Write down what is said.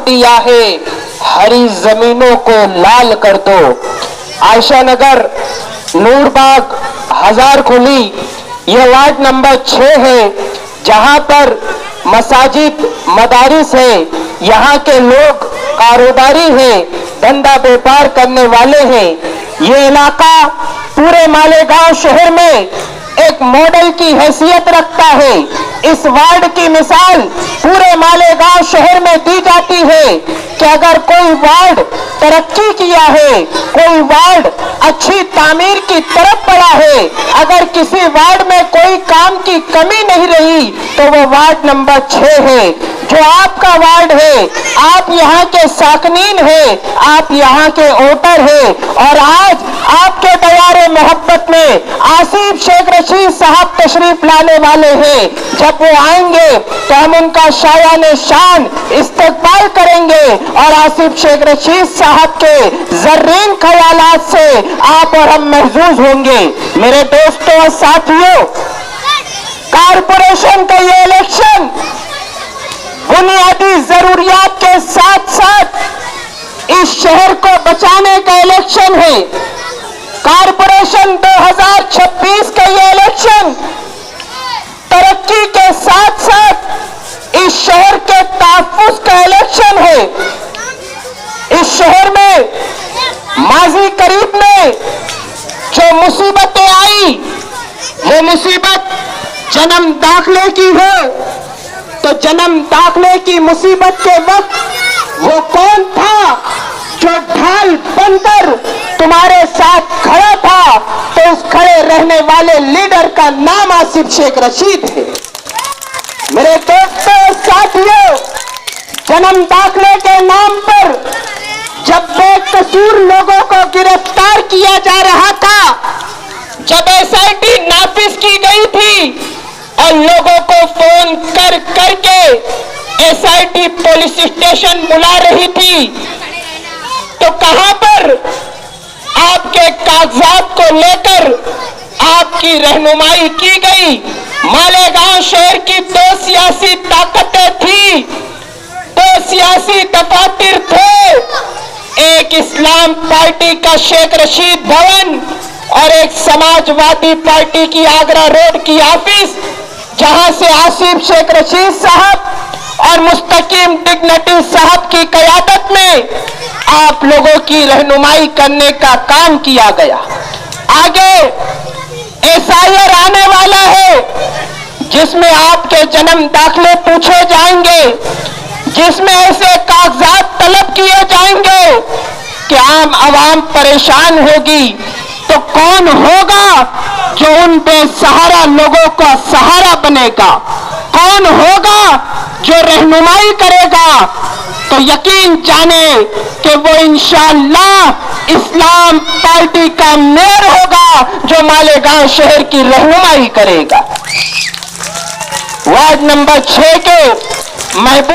दिया है, हरी जमीनों को लाल कर दो। आयशा नगर, नूरबाग, हजार खुली, यह वार्ड नंबर 6 है, जहां पर मसाजिद, मदारिस है। यहाँ के लोग कारोबारी हैं, धंधा व्यापार करने वाले हैं। ये इलाका पूरे मालेगांव शहर में एक मॉडल की हैसियत रखता है। इस वार्ड की मिसाल पूरे मालेगांव शहर में दी जाती है कि अगर कोई वार्ड तरक्की किया है, कोई वार्ड अच्छी तामीर की तरफ बढ़ा है, अगर किसी वार्ड में कोई काम की कमी नहीं रही, तो वो वार्ड नंबर 6 है, जो आपका वार्ड है। आप यहाँ के साकनीन हैं, आप यहाँ के वोटर हैं, और आज आपके दयारे मोहब्बत में आसिफ शेख रशीद साहब तशरीफ लाने वाले हैं। जब वो आएंगे तो हम उनका शायाने शान इस्तकबाल करेंगे और आसिफ शेख रशीद साहब के जर्रीन ख्यालात से आप और हम महजूज होंगे। मेरे दोस्तों और साथियों, कारपोरेशन का ये इलेक्शन बुनियादी जरूरियात के साथ साथ इस शहर को बचाने का इलेक्शन है। कारपोरेशन 2026 का ये इलेक्शन तरक्की के साथ साथ इस शहर के तहफ्फुज़ का इलेक्शन है। इस शहर में माजी करीब में जो मुसीबतें आई, वो मुसीबत जन्म दाखिले की हो, तो जन्म दाखिले की मुसीबत के वक्त वो कौन था जो ढाल बनकर तुम्हारे साथ खड़ा था? तो उस खड़े रहने वाले लीडर का नाम आसिफ शेख रशीद है। मेरे दोस्तों साथियों, जन्म दाखिले के नाम पर जब बेकसूर लोगों को गिरफ्तार किया जा रहा था, जब एसआईटी नाफिज की गई थी और लोगों को फोन कर करके एसआईटी पुलिस स्टेशन बुला रही थी, तो कहां पर आपके कागजात को लेकर आपकी रहनुमाई की गई? मालेगांव शहर की 2 सियासी ताकतें थी, 2 सियासी दफातर थे, एक इस्लाम पार्टी का शेख रशीद भवन और एक समाजवादी पार्टी की आगरा रोड की ऑफिस, जहां से आसिफ शेख रशीद साहब और मुस्तकीम डिग्निटी साहब की क़यादत में आप लोगों की रहनुमाई करने का काम किया गया। आगे एसआईआर आने वाला है, जिसमें आपके जन्म दाखिले पूछे जाएंगे, जिसमें ऐसे कागजात तलब किए जाएंगे कि आम आवाम परेशान होगी। तो कौन होगा जो उन बेसहारा लोगों का सहारा बनेगा? कौन होगा जो रहनुमाई करेगा? तो यकीन जाने कि वो इंशाअल्लाह इस्लाम पार्टी का मेयर होगा, जो मालेगांव शहर की रहनुमाई करेगा। वार्ड नंबर 6 के महबूब